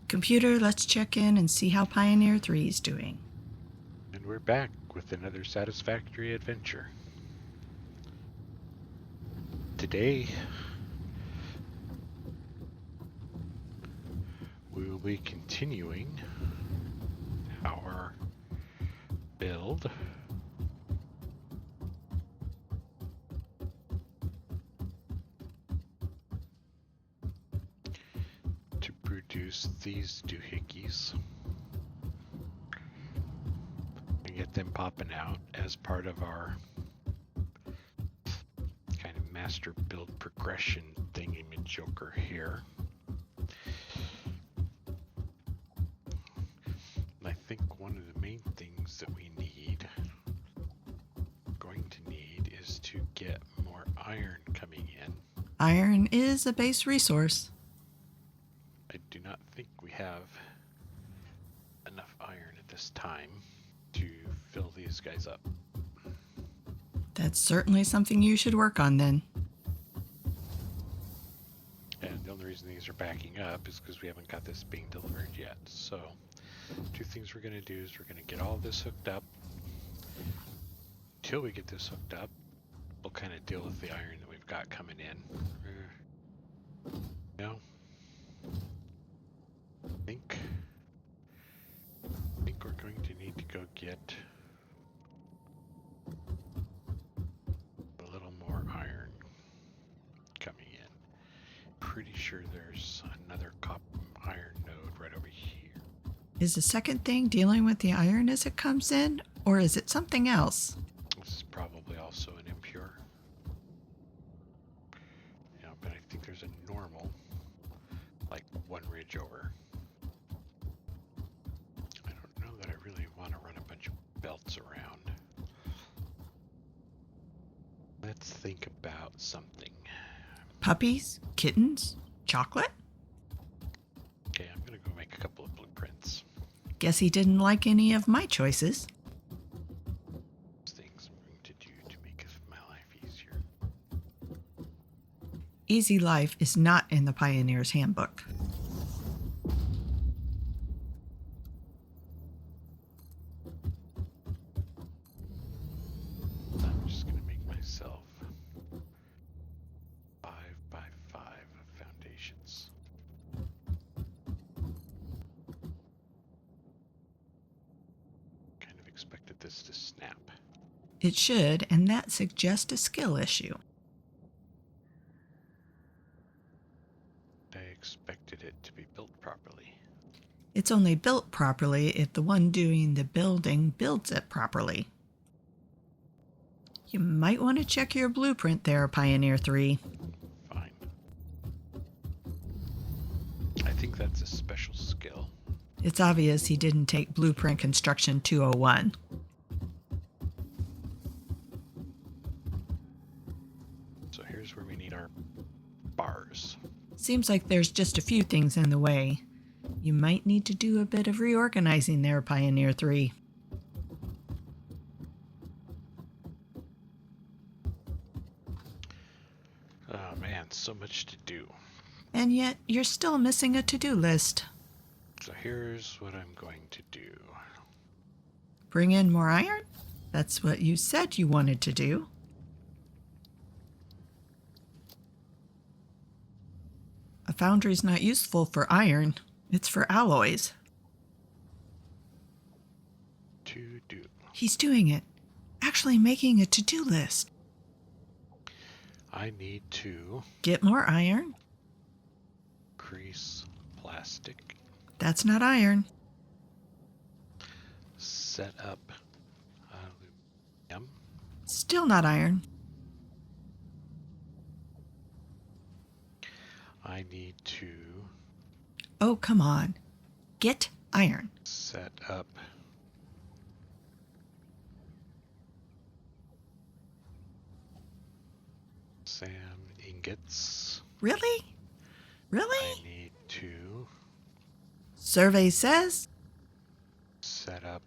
Computer, let's check in and see how Pioneer 3 is doing. And we're back with another Satisfactory adventure. Today, we will be continuing our build to produce these doohickeys and get them popping out as part of our kind of master build progression thingy-majoker here. I think one of the main things that we're going to need is to get more iron coming in. Iron is a base resource. I do not think we have enough iron at this time to fill these guys up. That's certainly something you should work on then. And the only reason these are backing up is because we haven't got this being delivered yet. So, two things we're going to do is we're going to get all this hooked up. Until we get this hooked up, we'll kind of deal with the iron that we've got coming in. No. I think we're going to need to go get a little more iron coming in. Pretty sure there's another iron node right over here. Is the second thing dealing with the iron as it comes in, or is it something else? This is probably also an impure. Yeah, but I think there's a normal, like one ridge over. I don't know that I really want to run a bunch of belts around. Let's think about something. Puppies? Kittens? Chocolate? Okay, I'm gonna go make a couple of blueprints. Guess he didn't like any of my choices. Things I'm going to do to make my life easier. Easy life is not in the Pioneer's Handbook. I'm just gonna make myself 5 by 5 foundations. Kind of expected this to snap. It should, and that suggests a skill issue. I expected it to be built properly. It's only built properly if the one doing the building builds it properly. You might want to check your blueprint there, Pioneer 3. Fine. I think that's a special skill. It's obvious he didn't take Blueprint Construction 201. So here's where we need our bars. Seems like there's just a few things in the way. You might need to do a bit of reorganizing there, Pioneer 3. Oh man, so much to do. And yet, you're still missing a to-do list. So here's what I'm going to do. Bring in more iron? That's what you said you wanted to do. A foundry's not useful for iron. It's for alloys. To do. He's doing it. Actually making a to-do list. I need to Get more iron. increase plastic. That's not iron. Set up aluminum. Still not iron. I need to Oh, come on. Get iron. set up SAM ingots. Really? Really? I need to Survey says set up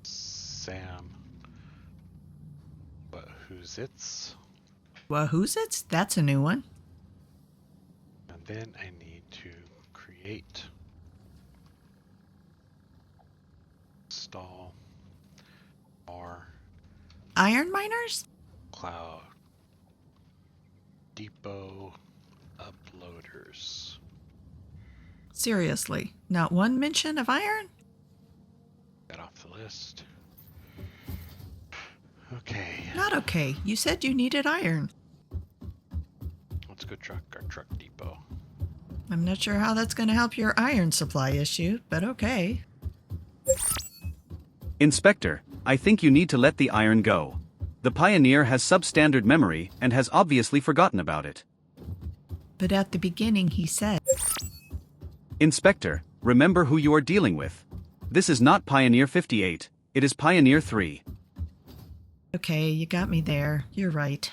SAM but who's its? Wahoo's it? That's a new one. And then I need to create, install more Iron miners? cloud depot uploaders. Seriously, not one mention of iron? Got off the list. Okay. Not okay. You said you needed iron. Let's go truck our truck depot. I'm not sure how that's going to help your iron supply issue, but okay. Inspector, I think you need to let the iron go. The Pioneer has substandard memory and has obviously forgotten about it. But at the beginning he said, Inspector, remember who you are dealing with. This is not Pioneer 58, it is Pioneer 3. okay, you got me there. You're right.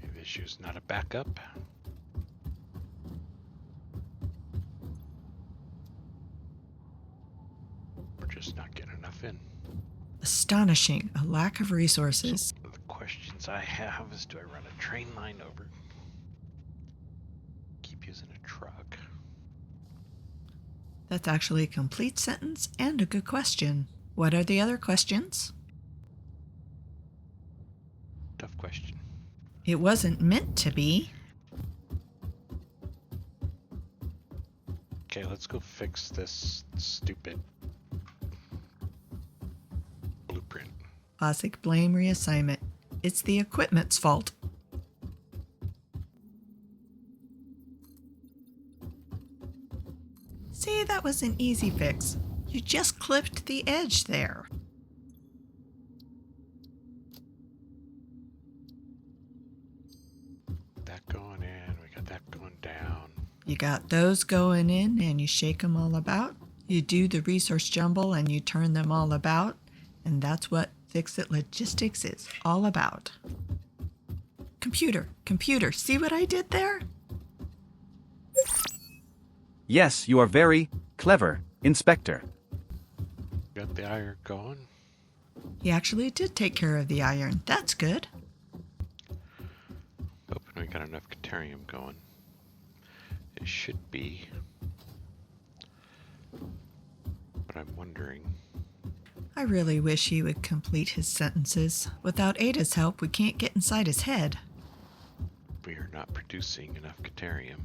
If issue's not a backup. We're just not getting enough in. Astonishing, a lack of resources. So the questions I have is, do I run a train line over? Keep using a truck. That's actually a complete sentence and a good question. What are the other questions? Tough question. It wasn't meant to be. Okay, let's go fix this stupid blueprint. Classic blame reassignment. It's the equipment's fault. See, that was an easy fix. You just clipped the edge there. That going in, we got that going down. You got those going in and you shake them all about. You do the resource jumble and you turn them all about. And that's what Fix-It Logistics is all about. Computer, see what I did there? Yes, you are very clever, Inspector. Got the iron going. He actually did take care of the iron. That's good. Hoping we got enough Caterium going. It should be. But I'm wondering. I really wish he would complete his sentences. Without Ada's help, we can't get inside his head. We are not producing enough Caterium.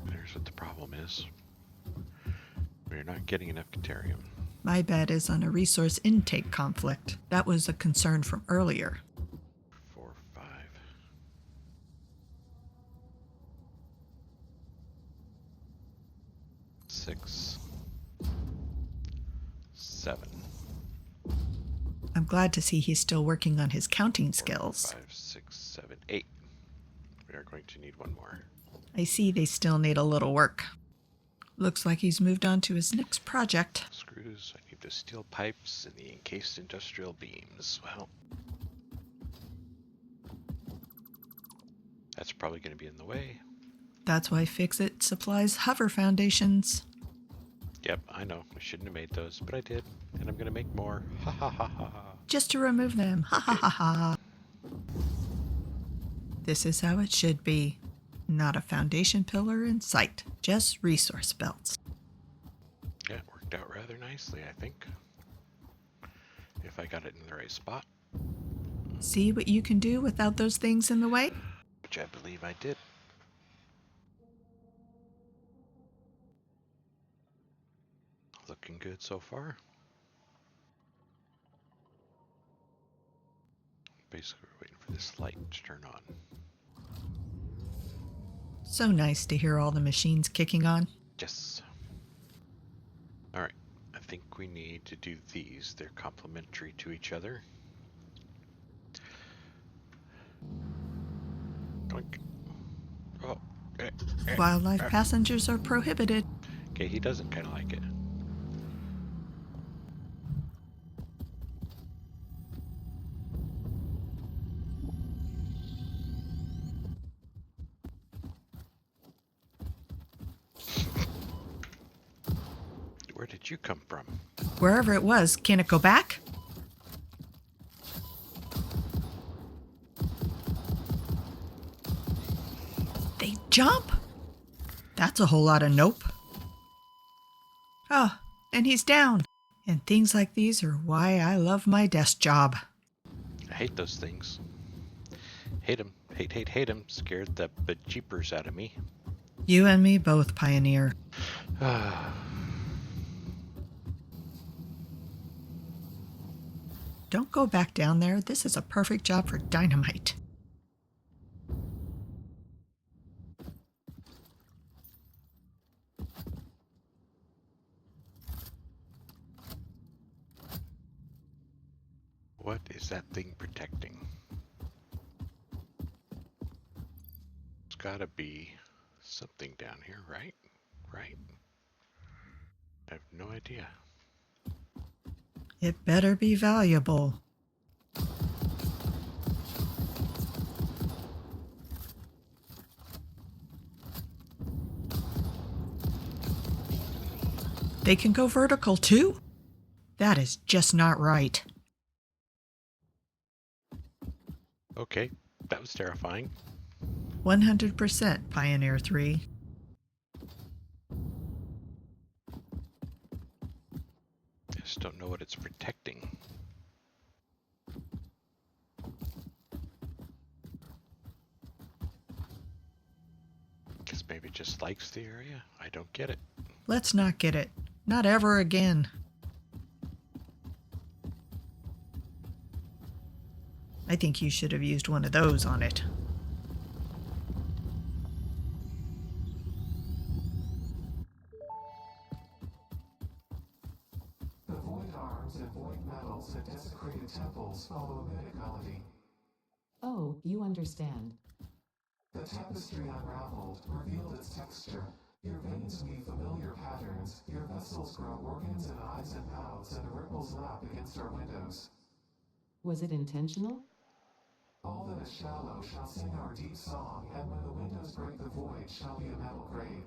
There's what the problem is. We're not getting enough Caterium. My bet is on a resource intake conflict. That was a concern from earlier. 4, 5. 6, 7. I'm glad to see he's still working on his counting 4, skills. 5, 6, 7, 8. We are going to need one more. I see they still need a little work. Looks like he's moved on to his next project. Screws, I need the steel pipes and the encased industrial beams. Well, that's probably going to be in the way. That's why Fix-It supplies hover foundations. Yep, I know. I shouldn't have made those, but I did. And I'm going to make more. Ha ha ha ha ha. Just to remove them. Ha ha ha ha. This is how it should be. Not a foundation pillar in sight, just resource belts. Yeah, it worked out rather nicely, I think. If I got it in the right spot. See what you can do without those things in the way? Which I believe I did. Looking good so far. Basically, we're waiting for this light to turn on. So nice to hear all the machines kicking on. Yes. Alright, I think we need to do these. They're complementary to each other. Doink. Oh. Wildlife passengers are prohibited. Okay, he doesn't kind of like it. Where did you come from? wherever it was, can it go back? They jump? That's a whole lot of nope. Oh, and he's down. And things like these are why I love my desk job. I hate those things. Hate them. Hate them. Scared the bejeepers out of me. You and me both, Pioneer. Don't go back down there. This is a perfect job for dynamite. What is that thing protecting? It's gotta be something down here, right? Right? I have no idea. It better be valuable. They can go vertical too? That is just not right. Okay, that was terrifying. 100% Pioneer 3. I just don't know what it's protecting. Guess maybe it just likes the area. I don't get it. Let's not get it. Not ever again. I think you should have used one of those on it. The void arms and void metals that desecrated temples follow a mythic melody. Oh, you understand. The tapestry unraveled, revealed its texture. Your veins weave familiar patterns, your vessels grow organs and eyes and mouths, and the ripples lap against our windows. Was it intentional? All that is shallow shall sing our deep song, and when the windows break the void shall be a metal grave.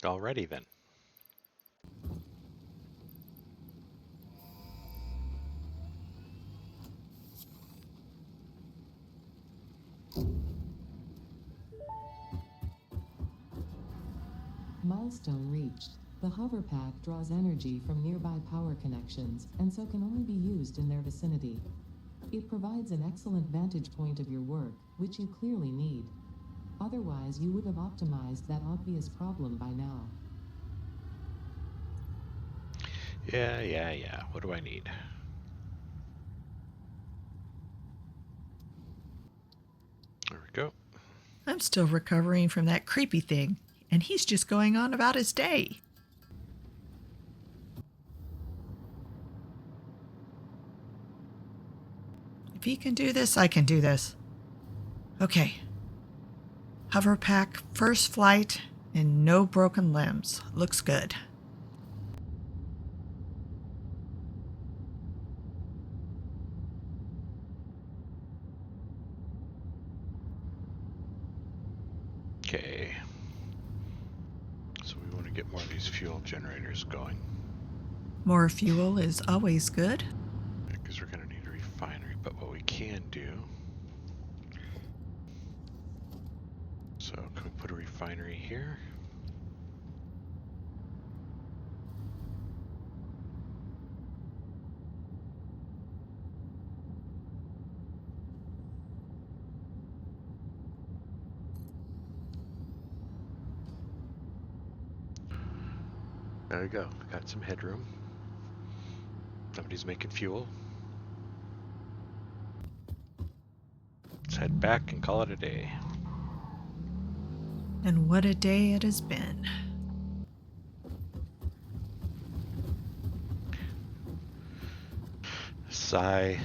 Alrighty then. Milestone reached. The hover pack draws energy from nearby power connections, and so can only be used in their vicinity. It provides an excellent vantage point of your work, which you clearly need. Otherwise, you would have optimized that obvious problem by now. Yeah. What do I need? There we go. I'm still recovering from that creepy thing, and he's just going on about his day. If he can do this, I can do this. Okay. Hover pack, first flight, and no broken limbs. Looks good. Okay. So we want to get more of these fuel generators going. More fuel is always good. Because we're going to need a refinery, but what we can do... So can we put a refinery here? There we go. Got some headroom. Somebody's making fuel. Let's head back and call it a day. And what a day it has been. Sigh.